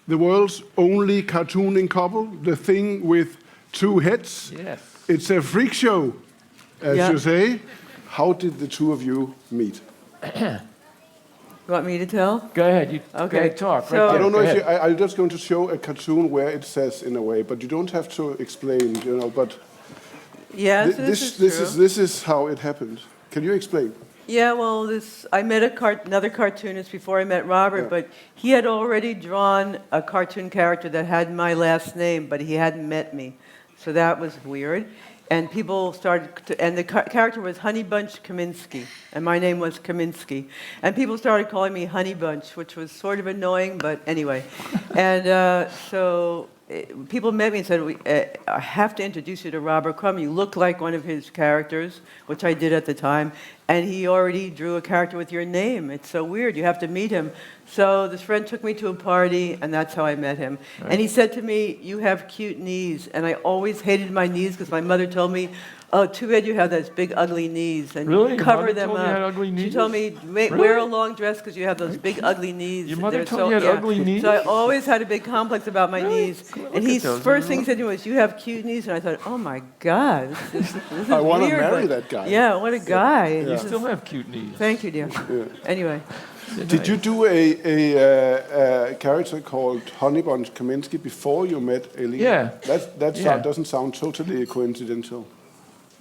the world's only cartooning couple, the thing with two heads. Yes. It's a freak show, as you say. How did the two of you meet? You want me to tell? Go ahead. You Okay. go ahead, talk. So- right I there. don't know Go if ahead. I'm just going to show a cartoon where it says in a way, but you don't have to explain, but Yes, this is how it happened. Can you explain? Yeah, well, I met another cartoonist before I met Robert, but he had already drawn a cartoon character that had my last name, but he hadn't met me. So that was weird. And people started and the character was Honeybunch Kominsky, and my name was Kominsky. And people started calling me Honeybunch, which was sort of annoying, but anyway. And people met me and said, I have to introduce you to Robert Crumb. You look like one of his characters, which I did at the time. And he already drew a character with your name. It's so weird. You have to meet him. So this friend took me to a party, and that's how I met him. Right. And he said to me, you have cute knees. And I always hated my knees because my mother told me, oh, too bad you have those big, ugly knees. And really? cover them told up. You had ugly knees? She told me, wear a long dress because you have those big, ugly knees. Your mother told you had ugly knees? So I always had a big complex about my knees. And his first thing he said to me was, you have cute knees. And I thought, oh, my God. This is I want to weird, marry that guy. Yeah, what a guy. You still have cute knees. Thank you, dear. Anyway. Did you do a character called Honeybunch Kominsky before you met Aline? Yeah. That doesn't sound totally coincidental.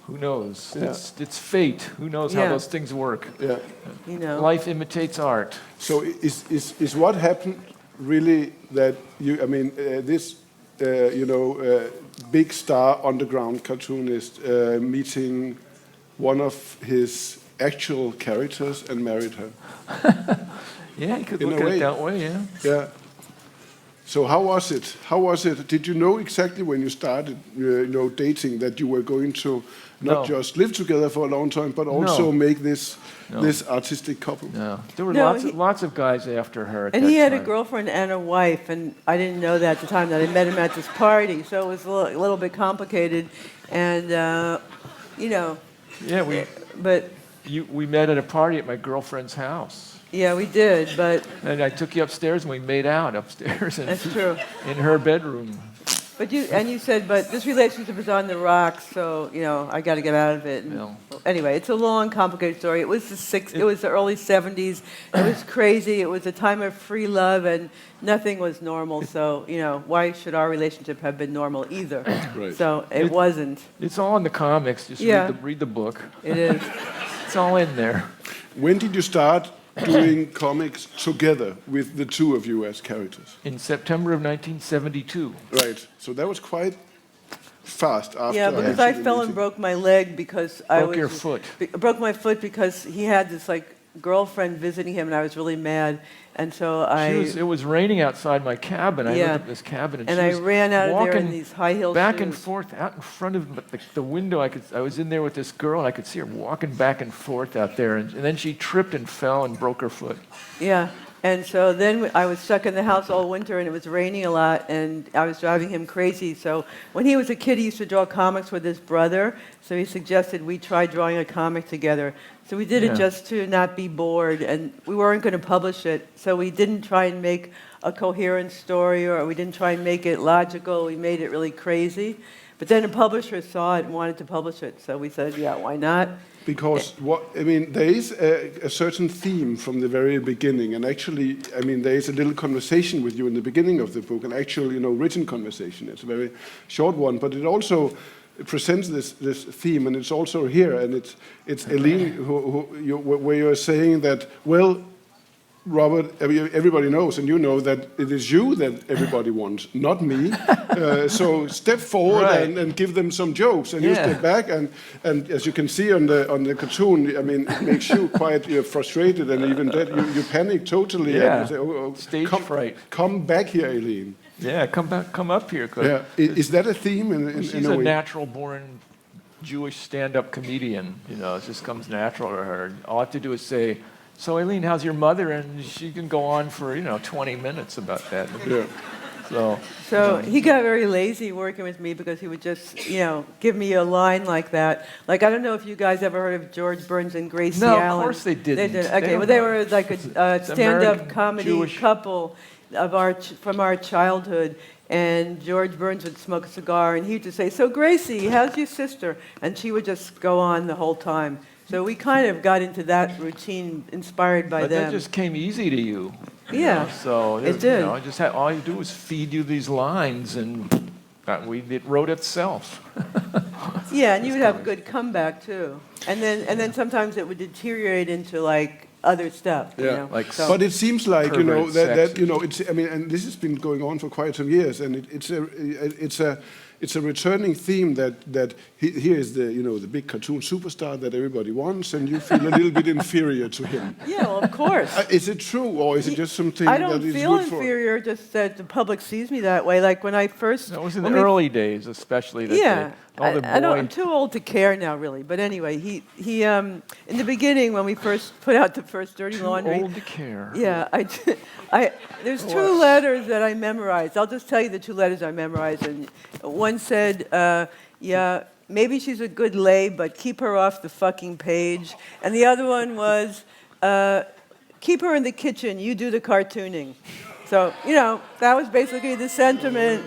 Who knows? Yeah. It's fate. Who knows how those things work? Yeah. You know. Life imitates art. So is what happened really that you? I mean, this big star underground cartoonist meeting one of his actual characters and married her. Yeah, you could look at it that way. Yeah. Yeah. So how was it? How was it? Did you know exactly when you started, dating that you were going to not just live together for a long time, but also make this artistic couple? No, there were lots of guys after her. And he had a girlfriend and a wife, and I didn't know that at the time that I met him at this party, so it was a little bit complicated, and Yeah, we met at a party at my girlfriend's house. Yeah, we did, but... And I took you upstairs, and we made out upstairs. That's true. In her bedroom. But you said, but this relationship is on the rocks, so, I got to get out of it. And, anyway, it's a long, complicated story. It was the early 70s. It was crazy. It was a time of free love, and nothing was normal. So, why should our relationship have been normal either? Right. So it wasn't. It's all in the comics. Just read the book. It is. It's all in there. When did you start doing comics together with the two of you as characters? In September of 1972. Right. So that was quite fast after. Yeah, because I fell and broke my leg because your foot. Broke my foot because he had this girlfriend visiting him, and I was really mad, and so it was raining outside my cabin. I lived at this cabin, and I ran out of there in these high-heel back shoes. and forth out in front of the window. I was in there with this girl, and I could see her walking back and forth out there, and then she tripped and fell and broke her foot. Yeah. And so then I was stuck in the house all winter, and it was raining a lot, and I was driving him crazy. So when he was a kid, he used to draw comics with his brother, so he suggested we try drawing a comic together. So we did it just to not be bored, and we weren't going to publish it, so we didn't try and make a coherent story, or we didn't try and make it logical. We made it really crazy. But then a publisher saw it and wanted to publish it, so we said, yeah, why not? Because there is a certain theme from the very beginning, and actually, there is a little conversation with you in the beginning of the book, an actual, written conversation. It's a very short one, but it also presents this theme, and it's also here, and it's Aline where you're saying that, well, Robert, everybody knows, and you know that it is you that everybody wants, not me. So step forward and give them some jokes, and you step back, and as you can see on the cartoon, it makes you quite frustrated, and even that you panic totally. Yeah. And you say, Stage fright. Come back here, Aline. Yeah, come up here. Yeah. Is that a theme in a way? She's a natural-born Jewish stand-up comedian. It just comes natural to her. All I have to do is say, so, Aline, how's your mother? And she can go on for, 20 minutes about that. Yeah. So he got very lazy working with me because he would just, give me a line like that. I don't know if you guys ever heard of George Burns and Gracie Allen. No, of course they didn't. They did. Okay, they were like a stand-up comedy Jewish couple. from our childhood. And George Burns would smoke a cigar, and he'd just say, "So Gracie, how's your sister?" And she would just go on the whole time. So we kind of got into that routine, inspired by But them. that just came easy to you. Yeah, So it did. All you do was feed you these lines, and it wrote itself. Yeah, and you would have a good comeback too. And then sometimes it would deteriorate into like other stuff. Yeah. You know? Like So- But it seems like Perverted that sex. it's. I mean, and this has been going on for quite some years, and it's a returning theme that here is the big cartoon superstar that everybody wants, and you feel a little bit inferior to him. yeah, well, of course. Is it true, or is it just something I that don't is feel good for? inferior, just that the public sees me that way. Like when I first... That was in when the we- early days, especially. That Yeah. all the I'm too old to care now, really. But anyway, he in the beginning, when we first put out the first Dirty Laundry... old to care. Yeah, there's two letters that I memorized. I'll just tell you the two letters I memorized. And one said, yeah, maybe she's a good lay, but keep her off the fucking page. And the other one was, keep her in the kitchen, you do the cartooning. So, that was basically the sentiment.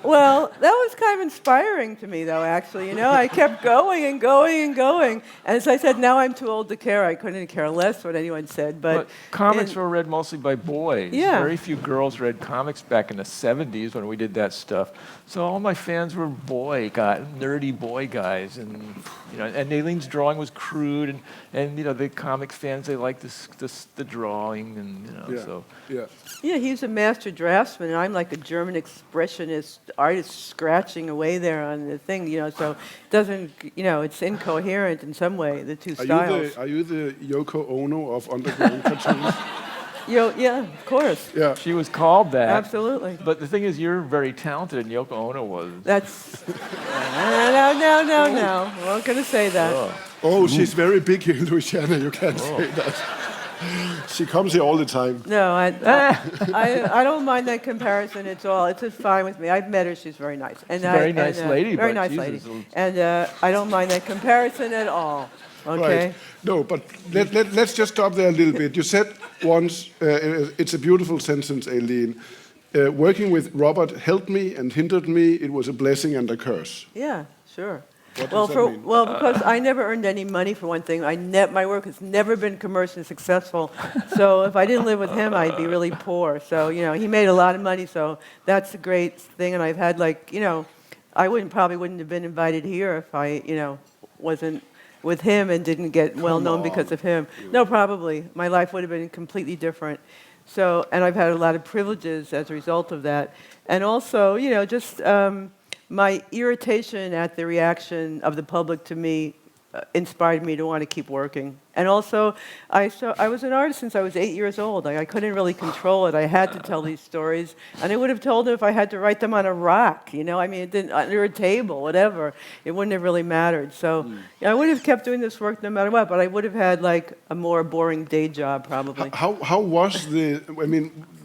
Well, that was kind of inspiring to me, though, actually. I kept going and going and going. And as I said, now I'm too old to care. I couldn't care less what anyone said. But comics were read mostly by boys. Yeah. Very few girls read comics back in the 70s when we did that stuff. So all my fans were nerdy boy guys. And and Aline's drawing was crude. And the comic fans, they liked the drawing. And, so... Yeah. Yeah, he's a master draftsman, and I'm like a German expressionist artist scratching away there on the thing, so it doesn't, it's incoherent in some way, the two styles. Are you the Yoko Ono of underground cartoons? Yeah, of course. Yeah. She was called that. Absolutely. But the thing is, you're very talented, and Yoko Ono was. That's... No. I'm not going to say that. Oh, she's very big here in Louisiana. You can't say that. She comes here all the time. No, I don't mind that comparison at all. It's just fine with me. I've met her. She's very nice. And Very nice lady, Very but nice Jesus. lady. And I don't mind that comparison at all. Okay? Right. No, but let's just stop there a little bit. You said once, it's a beautiful sentence, Aline. Working with Robert helped me and hindered me. It was a blessing and a curse. Yeah, sure. What does that mean? Well, because I never earned any money for one thing. My work has never been commercially successful. So if I didn't live with him, I'd be really poor. So, he made a lot of money. So that's a great thing. And I've had I probably wouldn't have been invited here if I, wasn't with him and didn't get well known because of him. No, probably. My life would have been completely different. So, and I've had a lot of privileges as a result of that. And also, just my irritation at the reaction of the public to me inspired me to want to keep working. And also, I was an artist since I was 8 years old. I couldn't really control it. I had to tell these stories. And I would have told them if I had to write them on a rock, it didn't, under a table, whatever. It wouldn't have really mattered. So I would have kept doing this work no matter what, but I would have had a more boring day job probably. How was there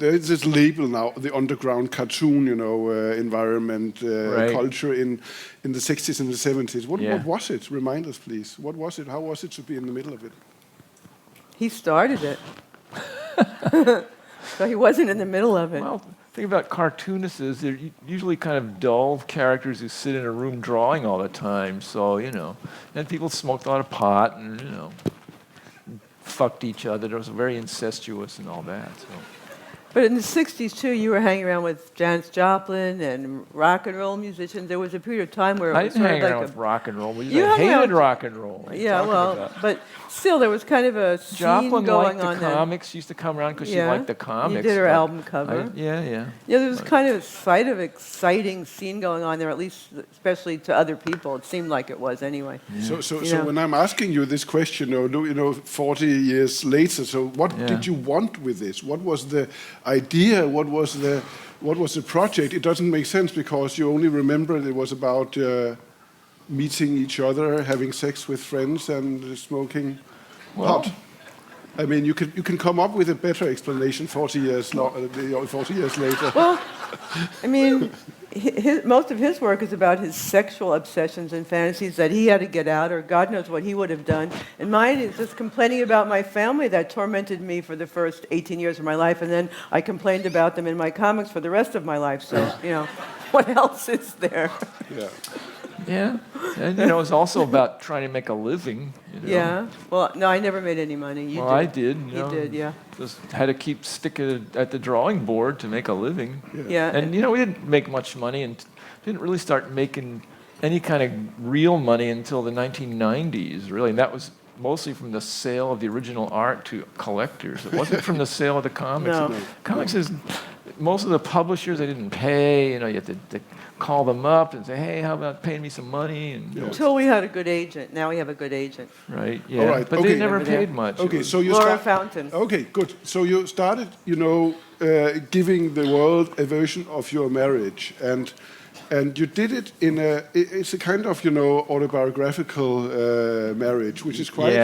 is this label now, the underground cartoon, environment, Right. culture in the 60s and the 70s. What was it? Remind us, please. What was it? How was it to be in the middle of it? He started it. So he wasn't in the middle of it. Well, the thing about cartoonists is they're usually kind of dull characters who sit in a room drawing all the time. So, and people smoked a lot of pot and, fucked each other. It was very incestuous and all that. So. But in the 60s, too, you were hanging around with Janis Joplin and rock and roll musicians. There was a period of time where it I was didn't sort hang of around like with rock and roll. You I hung hated around- rock and roll. What are you Yeah, talking well, about? but still, there was kind of a scene Joplin going liked on the then. comics. She used to come around because she Yeah, liked the comics. you did her but album cover. Yeah. Yeah, there was kind of a exciting scene going on there, at least especially to other people. It seemed like it was anyway. So when I'm asking you this question, 40 years later, so what did you want with this? What was the idea? What was the project? It doesn't make sense because you only remember it was about meeting each other, having sex with friends, and smoking pot. I mean, you can come up with a better explanation 40 years later. Well, I mean, most of his work is about his sexual obsessions and fantasies that he had to get out, or God knows what he would have done. And mine is just complaining about my family that tormented me for the first 18 years of my life, and then I complained about them in my comics for the rest of my life. So, what else is there? Yeah. Yeah, and it's also about trying to make a living. Yeah. Well, no, I never made any money. You Well, did. I did. You did, yeah. Just had to keep sticking at the drawing board to make a living. Yeah. And we didn't make much money, and didn't really start making any kind of real money until the 1990s, really. And that was mostly from the sale of the original art to collectors. It wasn't from the sale of the comics. No. Comics is most of the publishers they didn't pay. You had to call them up and say, hey, how about paying me some money? And Until we had a good agent. Now we have a good agent. right, yeah. All right, But okay. they never Over there. paid much. Okay, so you Laura Fountain. Okay, good. So you started, giving the world a version of your marriage, and you did it in it's a kind of autobiographical marriage, which is quite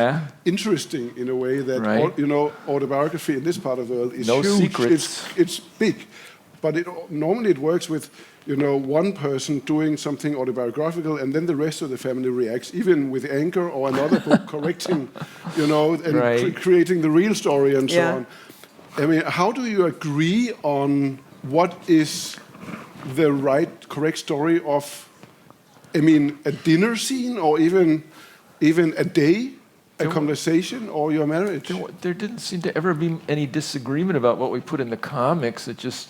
interesting in a way that Right. autobiography in this part of the world is No huge. secrets. It's big, but normally it works with one person doing something autobiographical, and then the rest of the family reacts, even with anger or another book correcting, and Right. creating the real story and so Yeah. on. I mean, how do you agree on what is the correct story of, a dinner scene, or even a day, a conversation, or your marriage? There didn't seem to ever be any disagreement about what we put in the comics. It just,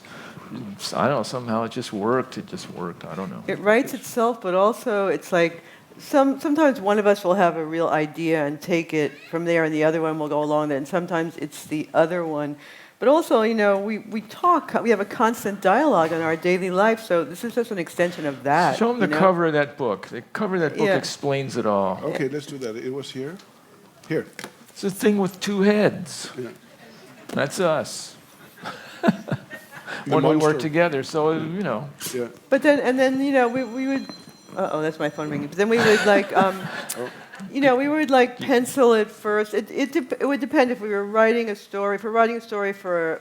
I don't know, somehow it just worked. I don't know. It writes itself, but also it's like sometimes one of us will have a real idea and take it from there, and the other one will go along there, and sometimes it's the other one. But also, we talk, we have a constant dialogue in our daily life, so this is just an extension of that. Show them the cover of that book. The cover of that book explains it all. Okay, let's do that. It was here. Here. It's a thing with two heads. Yeah. That's us. When we monster. work together, so Yeah. But then we would. That's my phone ringing. But then we would we would pencil it first. It would depend if we were writing a story. If we're writing a story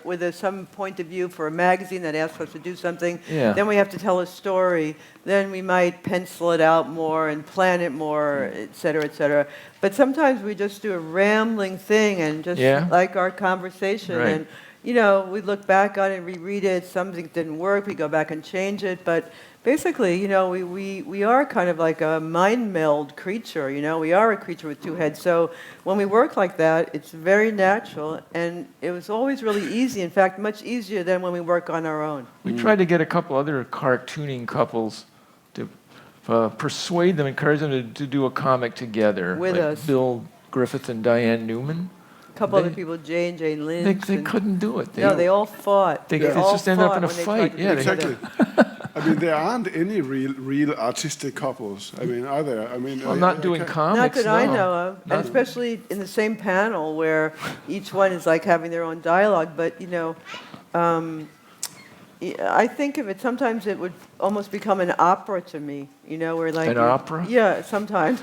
with some point of view for a magazine that asks us to do something, then we have to tell a story. Then we might pencil it out more and plan it more, et cetera, et cetera. But sometimes we just do a rambling thing and just like our conversation. Right. And we look back on it, reread it. Something didn't work. We go back and change it. But basically, we are kind of like a mind meld creature. We are a creature with two heads. So when we work like that, it's very natural, and it was always really easy. In fact, much easier than when we work on our own. We tried to get a couple other cartooning couples to persuade them, encourage them to do a comic together. With like us. Bill Griffith and Diane Newman. A couple other people, Jay and Jane Lynch. They couldn't do it. They all fought. They all just ended up in a fought when they fight. tried to do it Exactly. together. I mean, there aren't any real artistic couples. I mean, are there? I mean, Well, not doing comics. Not that I no. know of, and especially in the same panel where each one is like having their own dialogue. But I think of it. Sometimes it would almost become an opera to me. Where like An opera? Yeah, sometimes.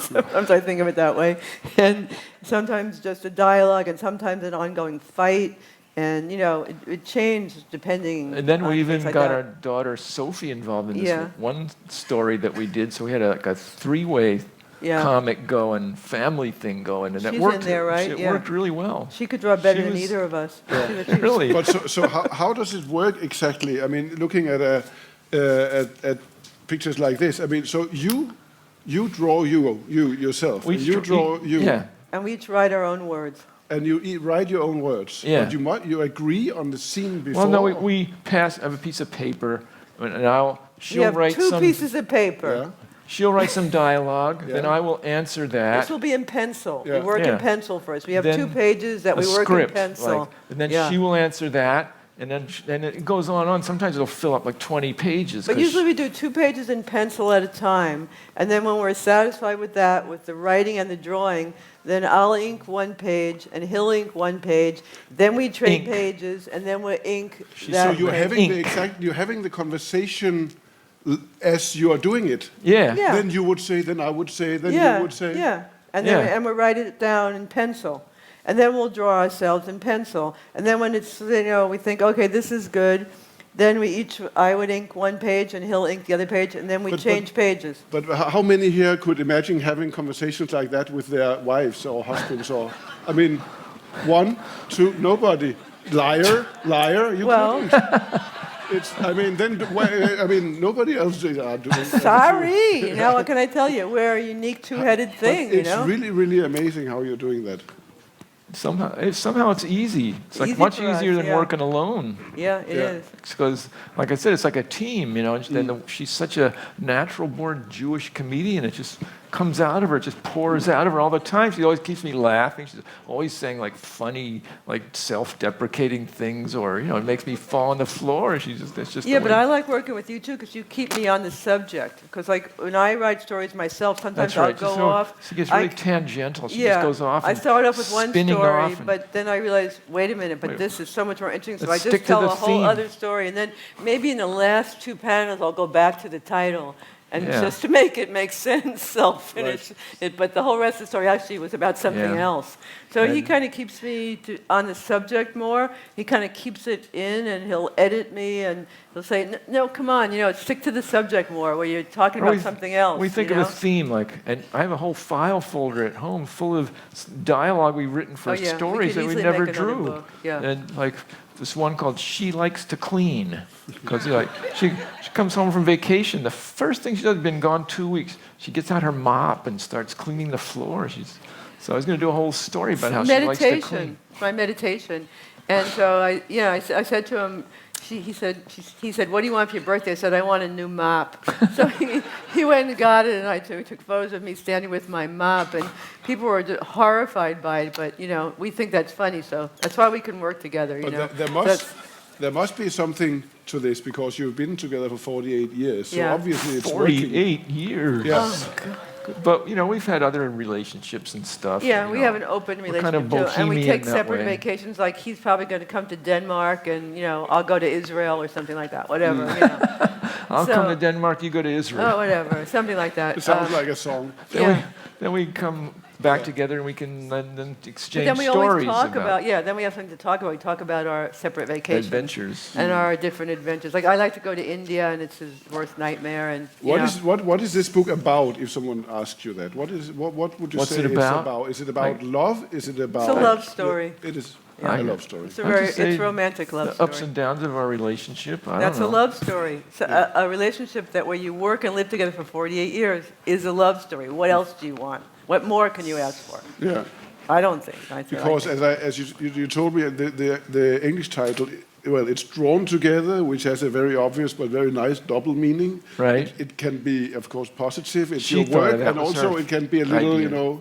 Sometimes I think of it that way, and sometimes just a dialogue, and sometimes an ongoing fight. And it changed depending. And then on we even things like got that. our daughter Sophie involved in this one story that we did. So we had a three-way comic going, family thing going, and She's it worked. in there, right? It worked really well. She could draw better She than was- either of us. Really. But so how does it work exactly? I mean, looking at at pictures like this. I mean, so you draw you yourself. And you draw you. Yeah. And we each write our own words. And you write your own words. Yeah. But you agree on the scene before. Well, no, we pass. I have a piece of paper, and she'll We have write two some. pieces of paper. Yeah. She'll write some dialogue. Yeah. Then I will answer that. This will be in pencil. Yeah. We work Yeah. in pencil first. We have Then 2 pages that a we work script, in pencil. like, and then Yeah. she will answer that, and then it goes on. Sometimes it'll fill up like 20 pages. But 'cause usually we do 2 pages in pencil at a time. And then when we're satisfied with that, with the writing and the drawing, then I'll ink 1 page and he'll ink 1 page. Then we trade Ink. pages and then we'll ink So that you're page. having the conversation as you are doing it. Yeah. Yeah. Then you would say, then I would say, then yeah, you would say. Yeah. And then Yeah. and we'll write it down in pencil. And then we'll draw ourselves in pencil. And then when it's, we think, okay, this is good, Then I would ink one page and he'll ink the other page, and then we change pages. But how many here could imagine having conversations like that with their wives or husbands? Or, I mean, 1, 2, nobody. Liar, you couldn't. Nobody else are doing that. Sorry, what can I tell you? We're a unique two-headed thing, It's really, really amazing how you're doing that. Somehow it's easy. It's like Easy much for us, easier than yeah. working alone. Yeah, it is. Because, like I said, it's like a team, and she's such a natural-born Jewish comedian. It just comes out of her. It just pours out of her all the time. She always keeps me laughing. She's always saying, like, funny, like, self-deprecating things, or, it makes me fall on the floor. It's just Yeah, but I like working with you, too, because you keep me on the subject. Because, like, when I write stories myself, sometimes That's right. I'll go off. She gets really tangential. She just goes off. I start off with one story, and but then I realize, wait a minute, but this is so much more interesting. So I Let's just stick to tell the a whole theme. other story, and then maybe in the last 2 panels, I'll go back to the title. And Yeah. just to make it make sense, I'll finish it. But the whole rest of the story actually was about something else. So he kind of keeps me on the subject more. He kind of keeps it in, and he'll edit me, and he'll say, no, come on, stick to the subject more, where you're talking about something else. We think of a theme, and I have a whole file folder at home full of dialogue we've written for stories that we never drew. Yeah. And like this one called "She Likes to Clean," because she comes home from vacation. The first thing she does, been gone 2 weeks. She gets out her mop and starts cleaning the floor. So I was going to do a whole story about how she likes to clean. My meditation. And so I said to him, he said, what do you want for your birthday? I said, I want a new mop. So he went and got it, and we took photos of me standing with my mop, and people were horrified by it, but, we think that's funny, so that's why we can work together, But there must be something to this, because you've been together for 48 years, so obviously it's 48 working. years. Yeah. Oh, God. But, we've had other relationships and stuff. Yeah, we have an open relationship, kind of too. And we bohemian take that separate way. vacations. Like, he's probably going to come to Denmark, and, I'll go to Israel or something like that, whatever, I'll come to Denmark, you go to Israel. Oh, whatever, something like that. It sounds like a song. Then we come back together and we can then exchange But then we stories always talk about, then we have something to talk about. We talk about our separate vacations. adventures. And our different adventures. Like, I like to go to India, and it's his worst nightmare. And What is this book about, if someone asks you that? What would you What's say it about? Is it about love? Is it about... It's a love story. It is Yeah. a love story. It's romantic love the story. ups and downs of our relationship. That's a love story. So a relationship that where you work and live together for 48 years is a love story. What else do you want? What more can you ask for? Yeah. I don't think. Because as you told me, the English title, well, it's drawn together, which has a very obvious but very nice double meaning. Right. It can be, of course, positive. It's She your thought work, that and was also her it can be a little, idea.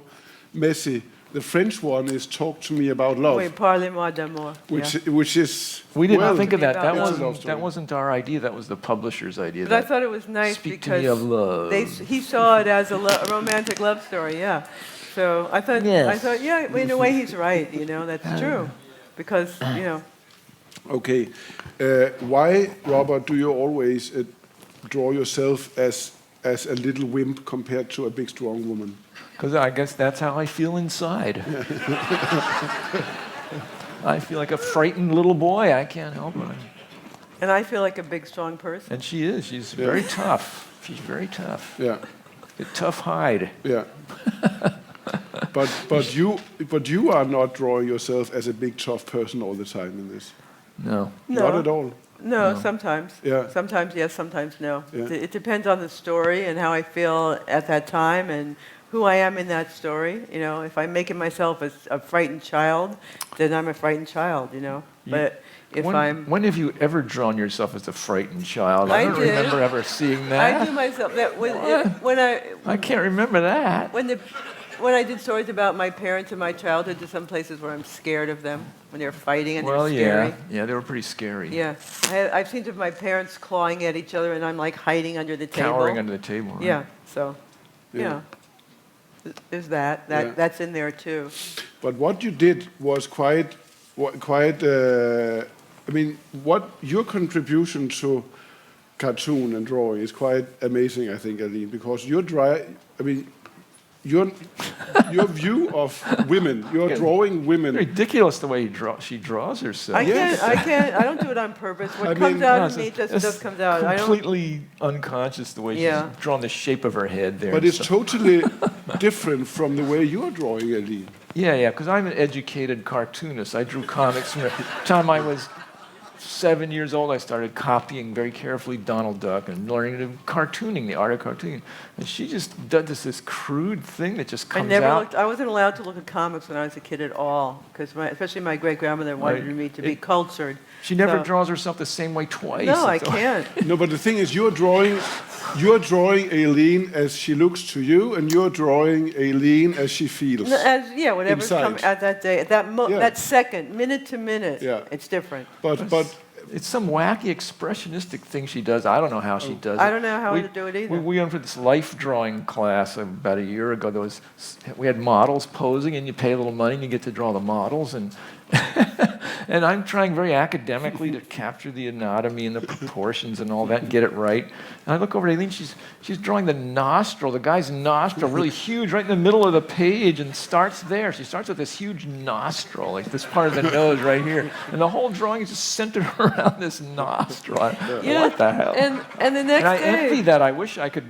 messy. The French one is "Talk to Me About Love," Oui, parlez-moi d'amour. which is We did not think of that. About love. That wasn't our idea. That was the publisher's idea. But I thought it was nice Speak to because me of love. he saw it as a romantic love story. Yeah. So I thought, in a way he's right. That's true, because Okay. Why, Robert, do you always draw yourself as a little wimp compared to a big, strong woman? Because I guess that's how I feel inside. I feel like a frightened little boy. I can't help it. And I feel like a big, strong person. And she is. She's very tough. She's very tough. Yeah. A tough hide. Yeah. But you are not drawing yourself as a big, tough person all the time in this. No. Not at all. No, sometimes. Yeah. Sometimes yes, sometimes no. Yeah. It depends on the story and how I feel at that time and who I am in that story. If I'm making myself a frightened child, then I'm a frightened child. But if when have you ever drawn yourself as a frightened child? I don't did. remember ever seeing that. I do myself that I can't remember that. when I did stories about my parents and my childhood, to some places where I'm scared of them when they're fighting and they're scary. Yeah, they were pretty scary. Yeah, I've seen of my parents clawing at each other, and I'm like hiding under the table. Cowering under the table. Right? Yeah, so Yeah. there's that's in there too. But what you did was quite. What your contribution to cartoon and drawing is quite amazing, I think, Aline, because your view of women, you're drawing women. Ridiculous the way she draws herself. I don't do it on purpose. What comes out of me just comes out. Completely unconscious the way she's drawn the shape of her head there. But it's totally different from the way you're drawing, Aline. Yeah, because I'm an educated cartoonist. I drew comics from the time I was 7 years old. I started copying very carefully Donald Duck and learning to cartooning, the art of cartooning. And she just does this crude thing that just comes out. I wasn't allowed to look at comics when I was a kid at all, because especially my great-grandmother wanted me to be cultured. She never draws herself the same way twice. No, I can't. No, but the thing is, you're drawing Aline as she looks to you, and you're drawing Aline as she feels. Whatever's come at that day, at that second, minute to minute. Yeah. It's different. But it's some wacky expressionistic thing she does. I don't know how she does it. I don't know how to do it either. We went for this life drawing class about a year ago. We had models posing, and you pay a little money, and you get to draw the models. And and I'm trying very academically to capture the anatomy and the proportions and all that and get it right. And I look over at Aline, she's drawing the nostril, the guy's nostril, really huge, right in the middle of the page, and starts there. She starts with this huge nostril, like this part of the nose right here. And the whole drawing is just centered around this nostril. What the hell? And the next day... I envy that. I wish I could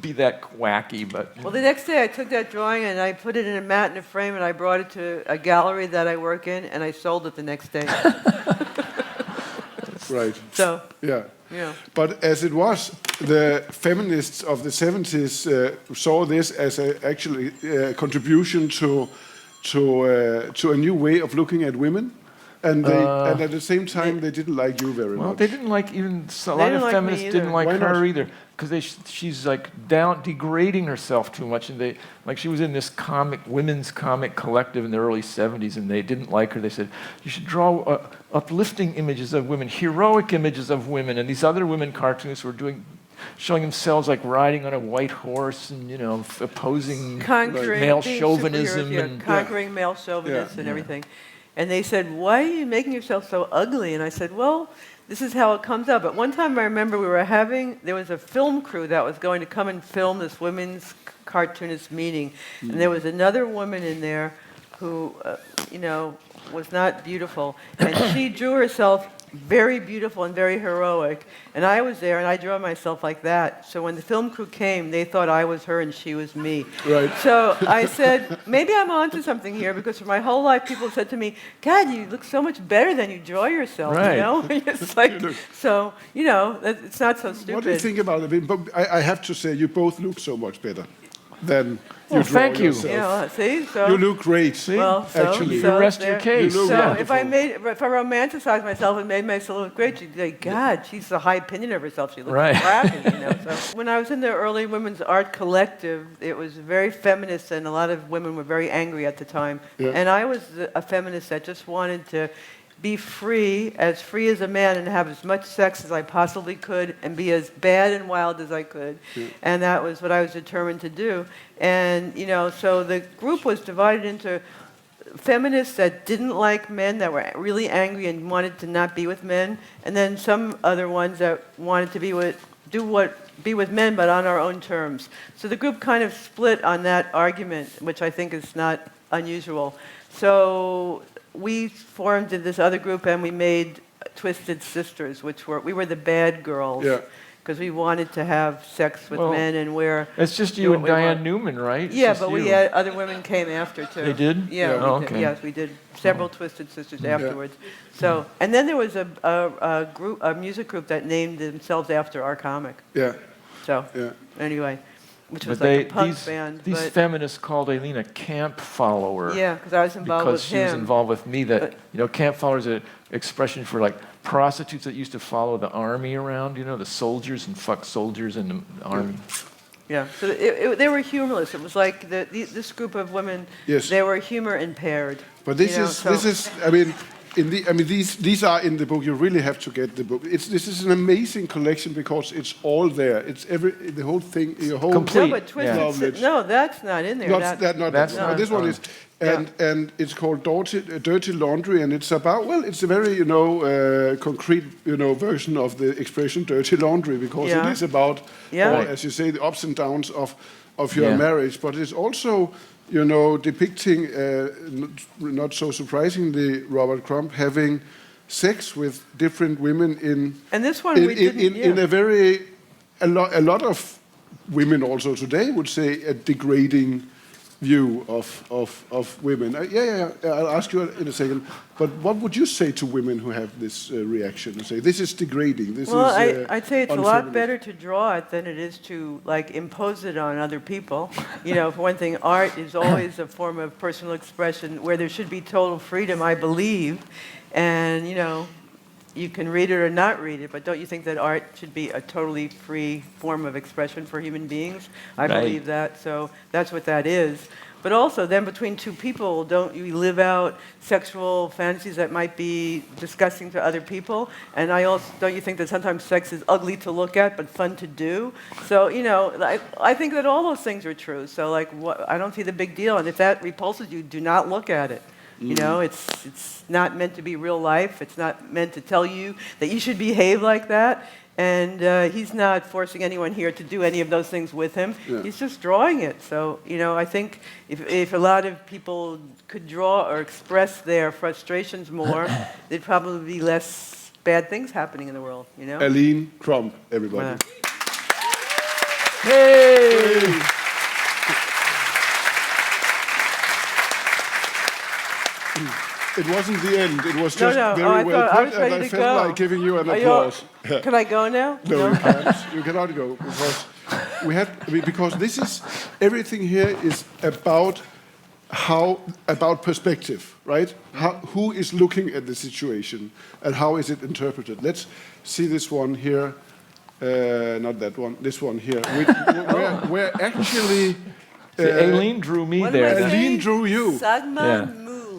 be that wacky, but... Well, the next day I took that drawing and I put it in a mat in a frame and I brought it to a gallery that I work in and I sold it the next day. Right. So... Yeah. But as it was, the feminists of the 70s saw this as actually a contribution to a new way of looking at women. And at the same time, they didn't like you very much. Well, they didn't like a lot of feminists didn't like her either, because she's like degrading herself too much, and she was in this women's comic collective in the early 70s, and they didn't like her. They said you should draw uplifting images of women, heroic images of women, and these other women cartoonists were showing themselves like riding on a white horse and opposing male chauvinism and conquering male chauvinists and everything. And they said, why are you making yourself so ugly? And I said, well, this is how it comes out. But one time I remember there was a film crew that was going to come and film this women's cartoonist meeting. And there was another woman in there who, was not beautiful. And she drew herself very beautiful and very heroic. And I was there, and I drew myself like that. So when the film crew came, they thought I was her and she was me. Right. So I said, maybe I'm onto something here, because for my whole life, people said to me, God, you look so much better than you draw yourself, It's like, so, it's not so stupid. What do you think about it? But I have to say, you both look so much better than you draw thank you. yourself. See? So, you look great. See? Well, actually. You rest your case. You look if I romanticized myself and made myself look great, you'd say, God, she's a high opinion of herself. She looks crappy, So when I was in the early women's art collective, it was very feminist, and a lot of women were very angry at the time. Yeah. And I was a feminist that just wanted to be free as a man, and have as much sex as I possibly could, and be as bad and wild as I could. Yeah. And that was what I was determined to do. And, so the group was divided into feminists that didn't like men, that were really angry and wanted to not be with men, and then some other ones that wanted to be with men, but on our own terms. So the group kind of split on that argument, which I think is not unusual. So we formed this other group, and we made Twisted Sisters, we were the bad girls. Yeah. Because we wanted to have sex with men and wear... It's just you and Diane Newman, right? Yeah, but we had other women came after, too. They did? Yeah, we did. Yes, we did several Twisted Sisters afterwards. So, and then there was a music group that named themselves after our comic. Yeah. So, anyway, which was like a punk band. These feminists called Aline a camp follower. Yeah, because I was involved with him. Because she was involved with me. Camp follower is an expression for prostitutes that used to follow the army around, the soldiers, and fuck soldiers in the army. Yeah, so they were humorless. It was like this group of women, they were humor impaired. But these are in the book. You really have to get the book. This is an amazing collection because it's all there. It's the whole thing, your whole complete. No, but Twisted. No, that's not in there. This one is. and it's called Dirty Laundry, and it's about, well, it's a very, concrete, version of the expression dirty laundry, because it is about, as you say, the ups and downs of your marriage, but it's also, depicting, not so surprisingly, Robert Crumb having sex with different women and this one in a very, a lot of women also today would say a degrading view of women. I'll ask you in a second. But what would you say to women who have this reaction and say this is degrading? I'd say it's a lot better to draw it than it is to impose it on other people. For one thing, art is always a form of personal expression where there should be total freedom, I believe, and you can read it or not read it, but don't you think that art should be a totally free form of expression for human beings? I believe that, so that's what that is. But also, then between two people, don't you live out sexual fantasies that might be disgusting to other people? And don't you think that sometimes sex is ugly to look at, but fun to do? So, I think that all those things are true. So, I don't see the big deal. And if that repulses you, do not look at it. It's not meant to be real life. It's not meant to tell you that you should behave like that. And he's not forcing anyone here to do any of those things with him. Yeah. He's just drawing it. So, I think if a lot of people could draw or express their frustrations more, there'd probably be less bad things happening in the world, Aline Crumb, everybody. Hey! It wasn't the end. It was just very well put, and I felt like giving you an applause. Can I go now? No, you can't. You cannot go because this is everything here is about perspective, right? Who is looking at the situation and how is it interpreted? Let's see this one here. Not that one. This one here. Where actually. Aline drew me there. Aline drew you.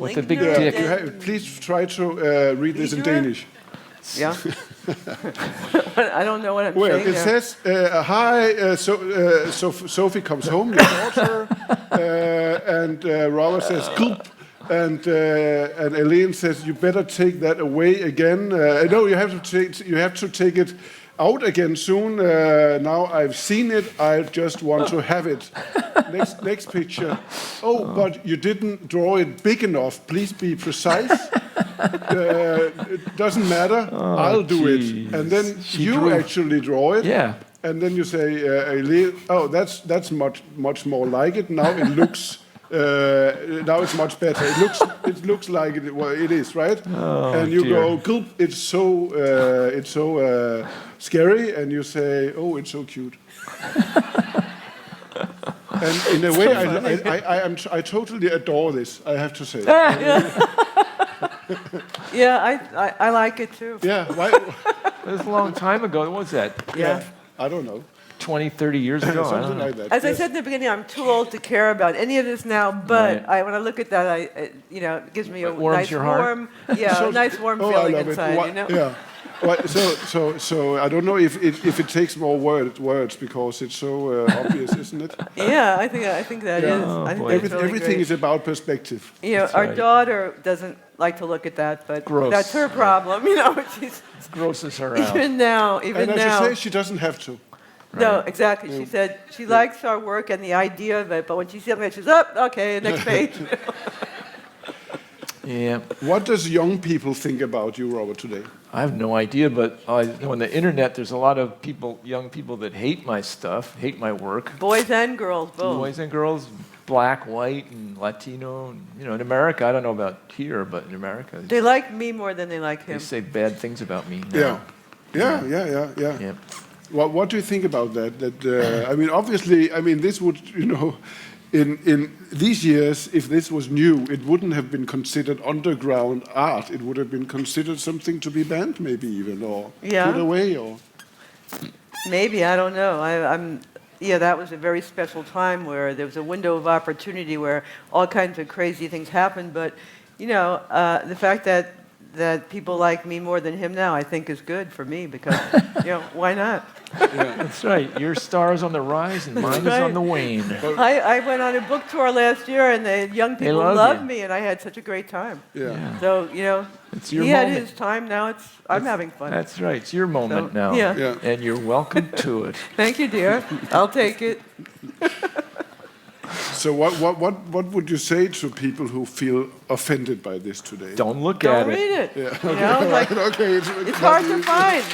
With the big dick. Please try to read this in Danish. Yeah. I don't know what I'm saying. It says, hi, Sophie comes home, your daughter, and Robert says, gulp, and Aline says, you better take that away again. No, you have to take it out again soon. Now I've seen it. I just want to have it. Next picture. Oh, but you didn't draw it big enough. Please be precise. It doesn't matter. I'll do it. And then you actually draw it. Yeah. And then you say, oh, that's much more like it. Now it looks. Now it's much better. It looks like it is, right? Oh, and you go, gulp, it's so scary, and you say, oh, it's so cute. And in a way, I totally adore this. I have to say. Yeah, I like it too. Yeah, why? That was a long time ago. What was that? Yeah. I don't know. 20, 30 years ago. Something like that. As I said in the beginning, I'm too old to care about any of this now. But when I look at that, it gives me a nice warm, nice warm feeling inside. Yeah. Well, so I don't know if it takes more words because it's so obvious, isn't it? Yeah, I think that is. I think everything is about perspective. Our daughter doesn't like to look at that, but that's her problem. She's grosses her out. Even now. And as you say, she doesn't have to. Right. No, exactly. She said she likes our work and the idea of it, but when she sees it, she's okay, next page. Yeah. What does young people think about you, Robert, today? I have no idea, but on the internet, there's a lot of young people that hate my stuff, hate my work. Boys and girls, both. Boys and girls, black, white, and Latino. And, in America, I don't know about here, but in America, they like me more than they like him. They say bad things about me now. Yeah. What do you think about that? Obviously, this would, in these years, if this was new, it wouldn't have been considered underground art. It would have been considered something to be banned, maybe even, or put away, or. Maybe, I don't know. That was a very special time where there was a window of opportunity where all kinds of crazy things happened. But, the fact that that people like me more than him now, I think is good for me because, why not? That's right. Your star is on the rise and mine is on the wane. I went on a book tour last year, and the young people love loved you. me, and I had such a great time. Yeah. So, It's your he had moment. his time, now I'm having fun. That's right. It's your moment So, now. yeah. And you're welcome to it. Thank you, dear. I'll take it. So what would you say to people who feel offended by this today? Don't look Don't at it. read it. Yeah. Okay. It's hard to find.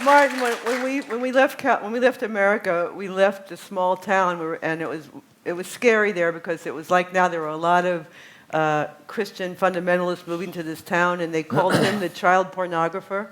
Martin, when we left America, we left a small town, and it was scary there because it was like now there were a lot of Christian fundamentalists moving to this town, and they called him the child pornographer.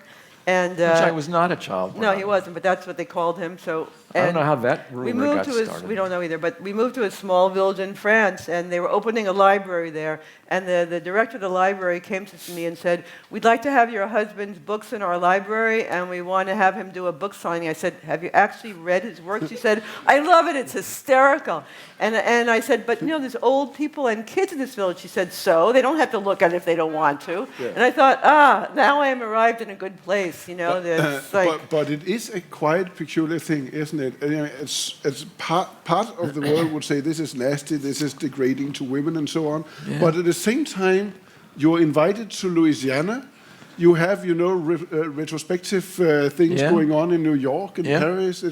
And Which I was not a child. No, he wasn't, but that's what they called him. So I don't know how that rumor got we started. don't know either, but we moved to a small village in France, and they were opening a library there. And the director of the library came to me and said, "We'd like to have your husband's books in our library, and we want to have him do a book signing." I said, "Have you actually read his work?" She said, "I love it. It's hysterical." And I said, "But there's old people and kids in this village." She said, "So they don't have to look at it if they don't want to." Yeah. And I thought, now I am arrived in a good place. That's like. But it is a quite peculiar thing, isn't it? It's part of the world would say this is nasty, this is degrading to women, and so on. Yeah. But at the same time, you're invited to Louisiana. You have, retrospective things going on in New York and Paris.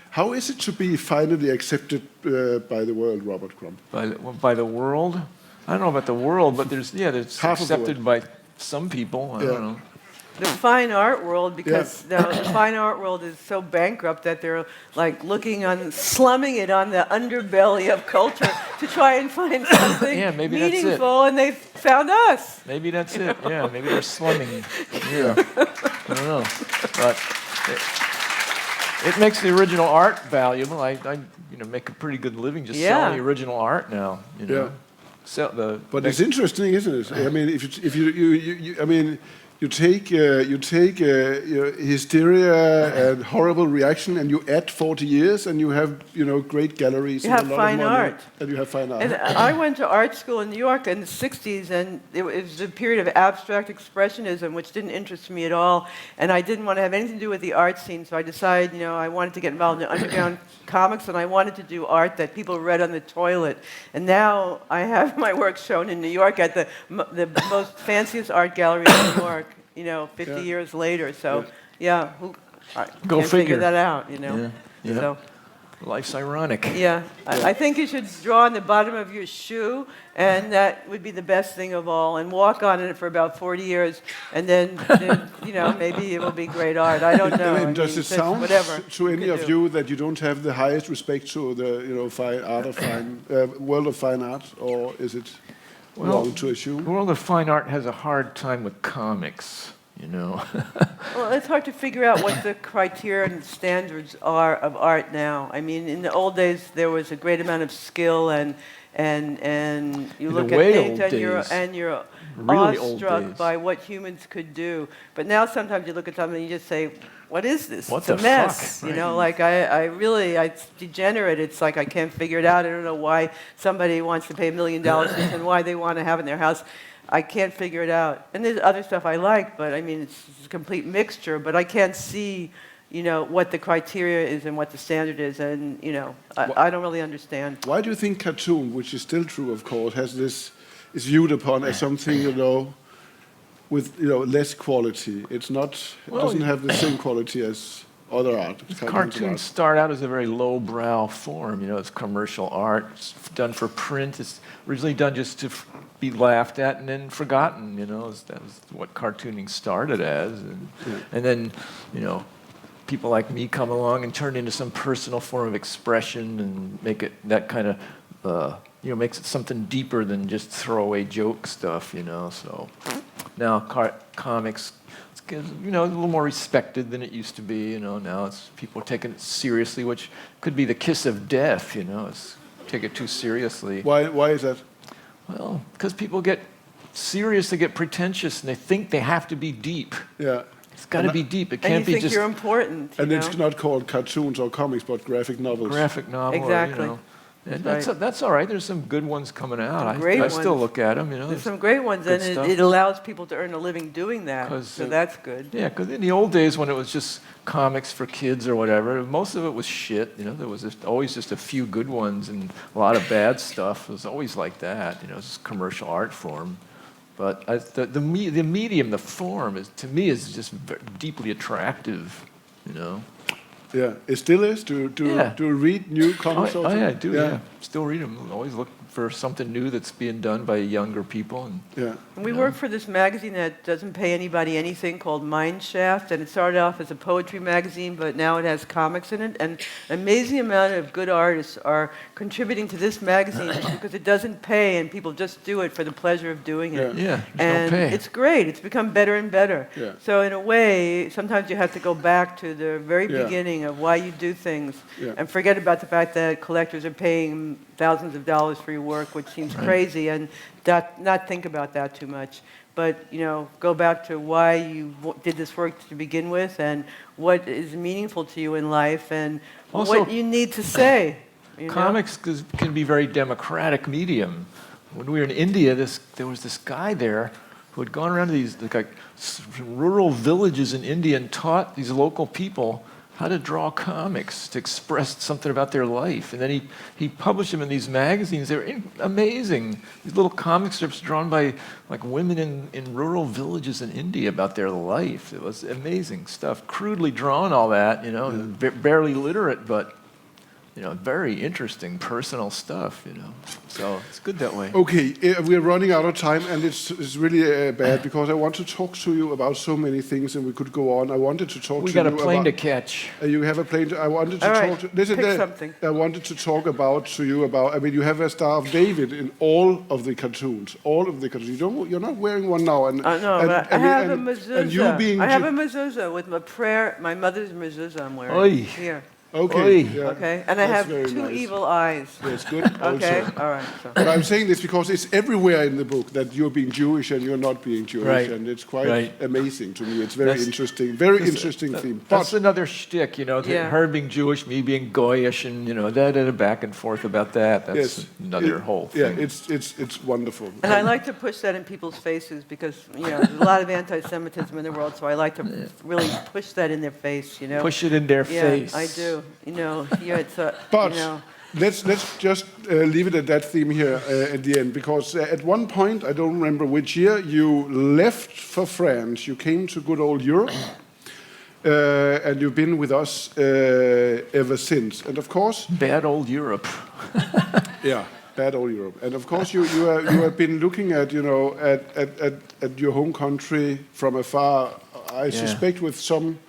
How is it to be finally accepted by the world, Robert Crumb? By the world? I don't know about the world, but it's Half of the accepted by some people. I don't know. The fine art world, because the fine art world is so bankrupt that they're like slumming it on the underbelly of culture to try and find something maybe that's it. meaningful, and they found us. Maybe that's it. Yeah, maybe they're slumming. Yeah, I don't know, but it makes the original art valuable. I make a pretty good living just selling the original art now. Yeah. So But it's interesting, isn't it? I mean, if you take hysteria and horrible reaction, and you add 40 years, and you have great galleries. You and have a lot fine of money, art. and you have fine art. And I went to art school in New York in the 60s, and it was a period of abstract expressionism, which didn't interest me at all. And I didn't want to have anything to do with the art scene, so I decided, I wanted to get involved in underground comics, and I wanted to do art that people read on the toilet. And now I have my work shown in New York at the most fanciest art gallery in New York, 50 years later. So, I Go can't figure figure that out, Yeah. So, Life's ironic. yeah, I think you should draw on the bottom of your shoe, and that would be the best thing of all, and walk on it for about 40 years, and then maybe it will be great art. I don't know. Does it sound to any of you that you don't have the highest respect to the fine art of world of fine art, or is it wrong to assume? The world of fine art has a hard time with comics. Well, it's hard to figure out what the criteria and standards are of art now. I mean, in the old days, there was a great amount of skill, and you look at paint, and you're really awestruck by what humans could do. But now sometimes you look at something and you just say, what is this? What it's a mess. fuck? Like it's degenerate. It's like I can't figure it out. I don't know why somebody wants to pay $1 million and why they want to have it in their house. I can't figure it out. And there's other stuff I like, but I mean, it's a complete mixture. But I can't see, what the criteria is and what the standard is, and I don't really understand. Why do you think cartoon, which is still true, of course, is viewed upon as something with less quality? It doesn't have the same quality as other art. Cartoons start out as a very lowbrow form. It's commercial art. It's done for print. It's originally done just to be laughed at and then forgotten. That was what cartooning started as, and then people like me come along and turn it into some personal form of expression and make it that kind of makes it something deeper than just throwaway joke stuff. So now comics. A little more respected than it used to be. Now people are taking it seriously, which could be the kiss of death. Take it too seriously. Why is that? Well, because people get serious, they get pretentious, and they think they have to be deep. Yeah. It's got to be deep. It can't be just. And you think you're important. And it's not called cartoons or comics, but graphic novels. Graphic novel. Exactly. And Right. that's all right. There's some good ones coming out. Some great I still ones. look at them, you know. There's some great ones, good and stuff. it allows people to earn a living doing that. 'Cause, So that's good. Yeah, because in the old days when it was just comics for kids or whatever, most of it was shit. You know, there was always just a few good ones and a lot of bad stuff. It was always like that. You know, it's just commercial art form. But the medium, the form, to me, is just deeply attractive. You know. Yeah, it still is. Do you read new comics also? Yeah, I do. Yeah. Still read them. Always look for something new that's being done by younger people. And we work for this magazine that doesn't pay anybody anything called Mineshaft, and it started off as a poetry magazine, but now it has comics in it. And an amazing amount of good artists are contributing to this magazine because it doesn't pay, and people just do it for the pleasure of doing it. Yeah, and no pay. it's great. It's become better and better. Yeah. So in a way, sometimes you have to go back to the very beginning of why you do things and forget about the fact that collectors are paying thousands of dollars for your work, which seems crazy, and not think about that too much. But, you know, go back to why you did this work to begin with and what is meaningful to you in life and Also, what you need to say. You know? Comics can be a very democratic medium. When we were in India, there was this guy there who had gone around to these rural villages in India and taught these local people how to draw comics to express something about their life. And then he published them in these magazines. They were amazing. These little comic strips drawn by like women in rural villages in India about their life. It was amazing stuff. Crudely drawn, all that, you know, barely literate, but you know, very interesting personal stuff, you know. So it's good that way. Okay, we're running out of time, and it's really bad because I want to talk to you about so many things, and we could go on. I wanted to talk to you. We got a plane to catch. You have a plane. I wanted to All talk. right, Listen, pick something. I wanted to talk to you about. I mean, you have a Star of David in all of the cartoons. All of the cartoons. You're not wearing one now. And No, and, but I and- have and- a mezuzah. And you being I have a mezuzah with my prayer, my mother's mezuzah I'm wearing Oy. here. Okay. Oi. Yeah. Okay, and I That's have very two nice. evil eyes. That's good. Okay, Also. all right. So. But I'm saying this because it's everywhere in the book that you're being Jewish and you're not being Jewish, Right. and it's quite Right. amazing to me. It's very That's- interesting, very interesting theme. That's But another shtick, you know, Yeah. her being Jewish, me being Goyish, and, you know, back and forth about that. That's yes, another whole thing. Yeah, it's wonderful. And I like to push that in people's faces because, you know, there's a lot of anti-Semitism in the world, so I like to really push that in their face, you know. Push it in their yeah, face. I do. You know, here it's a, But you know. let's just leave it at that theme here at the end, because at one point, I don't remember which year, you left for France. You came to good old Europe, and you've been with us ever since. And of course, Bad old Europe. yeah, bad old Europe. And of course, you have been looking at, you know, at your home country from afar. I suspect with some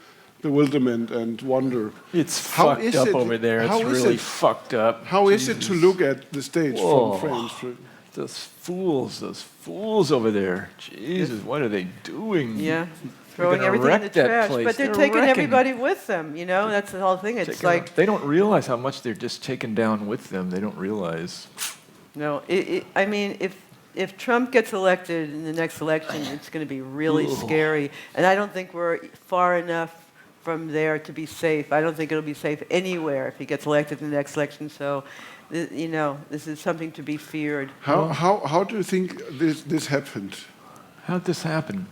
bewilderment and wonder. It's How fucked is up it- over there. It's how is really it- fucked up. How is it to look at the States Whoa. from France? Those fools over there. Jesus, what are they doing? Yeah, throwing gonna everything in the wreck that trash. place. But they're They're taking wrecking. everybody with them, you know? That's the whole thing. It's like, They don't realize how much they're just taken down with them. They don't realize. no, I mean, if Trump gets elected in the next election, it's going to be really scary. And I don't think we're far enough from there to be safe. I don't think it'll be safe anywhere if he gets elected in the next election. So, you know, this is something to be feared. How do you think this happened? How'd this happen?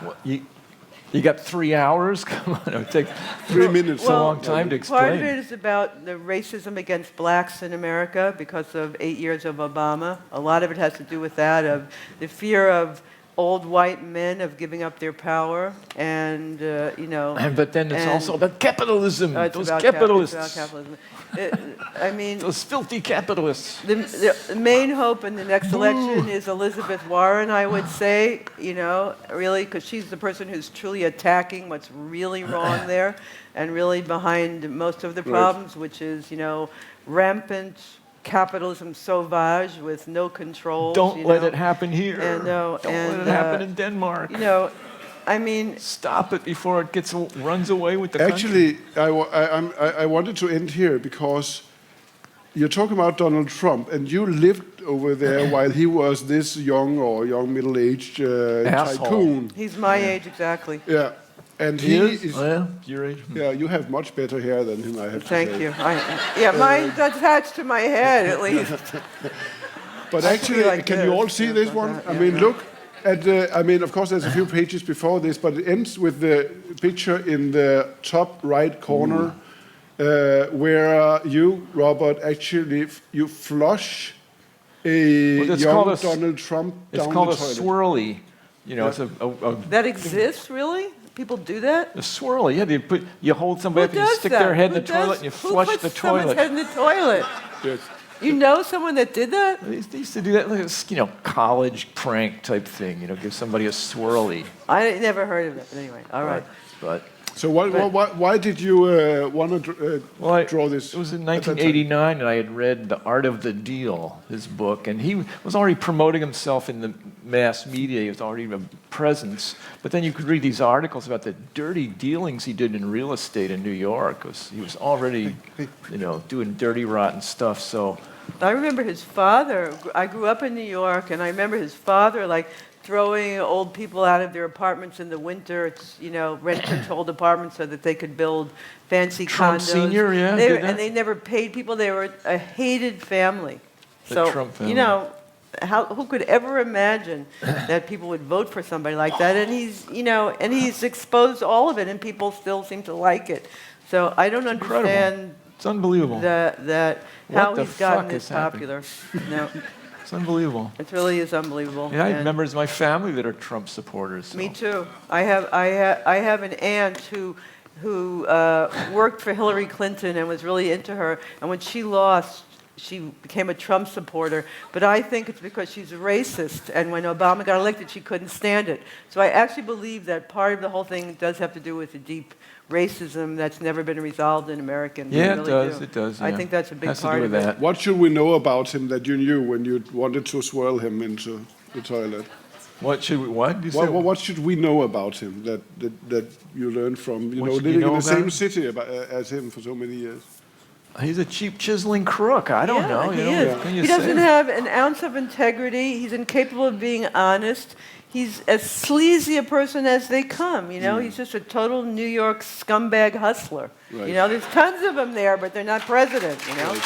What, you got 3 hours? Come on, it would take 3 minutes. a long time to Part of explain. it is about the racism against blacks in America because of 8 years of Obama. A lot of it has to do with that, of the fear of old white men of giving up their power, and you know. But then it's also about capitalism. It's Those about capitalists. It's about capitalism. I mean, Those filthy capitalists. the main hope in the next election is Elizabeth Warren, I would say, you know, really, because she's the person who's truly attacking what's really wrong there and really behind most of the problems, which is, you know, rampant capitalism sauvage with no controls. Don't let it happen here. And, Don't let it happen in Denmark. You know, I mean, Stop it before it runs away with the country. Actually, I wanted to end here because you're talking about Donald Trump, and you lived over there while he was this young middle-aged tycoon. he's my age exactly. Yeah, And He is? Oh, yeah, your age. yeah, you have much better hair than him, I have to say. Thank you. Mine's attached to my head, at least. But I actually, feel like can you all this. see Yeah, this like one? that. I Yeah, mean, yeah. look at the, I mean, of course, there's a few pages before this, but it ends with the picture in the top right corner where you, Robert, actually, you flush a Well, it's young called a Donald Trump It's down called the a toilet. swirly. You know, it's a That exists, really? People do that? A swirly, yeah. You hold somebody Who up and you does stick that? their head in Who the toilet does- and you who flush puts the someone's toilet. head in the toilet? Yes. You know someone that did that? They used to do that, like, college prank type thing. Give somebody a swirly. I never heard of it, but anyway, all right. But So why did you want to draw this? It was in at that time? 1989, and I had read The Art of the Deal, his book, and he was already promoting himself in the mass media. He was already a presence. But then you could read these articles about the dirty dealings he did in real estate in New York. He was already, doing dirty, rotten stuff. So I remember his father. I grew up in New York, and I remember his father, like, throwing old people out of their apartments in the winter, rent-controlled apartments so that they could build fancy Trump condos. Senior, yeah, did that. And they never paid people. They were a hated family. The Trump family. Who could ever imagine that people would vote for somebody like that? And he's exposed all of it, and people still seem to like it. So I don't understand it's unbelievable. that What how the he's gotten fuck this is happening? popular. No, It's unbelievable. it really is unbelievable. Yeah, I have And members of my family that are Trump supporters. So. me too. I have an aunt who worked for Hillary Clinton and was really into her. And when she lost, she became a Trump supporter. But I think it's because she's a racist. And when Obama got elected, she couldn't stand it. So I actually believe that part of the whole thing does have to do with the deep racism that's never been resolved in America. Yeah, really it does. do. It does. I yeah. think that's a big Has to part do of with it. that. What should we know about him that you knew when you wanted to swirl him into the toilet? What should we? What? You say? What should we know about him that you learned from What should living you know in the about same him? city as him for so many years? He's a cheap chiseling crook. I don't know. He you know, is. what can you He doesn't say? have an ounce of integrity. He's incapable of being honest. He's as sleazy a person as they come. He's just a total New York scumbag hustler. Right. There's tons of them there, but they're not president. Right.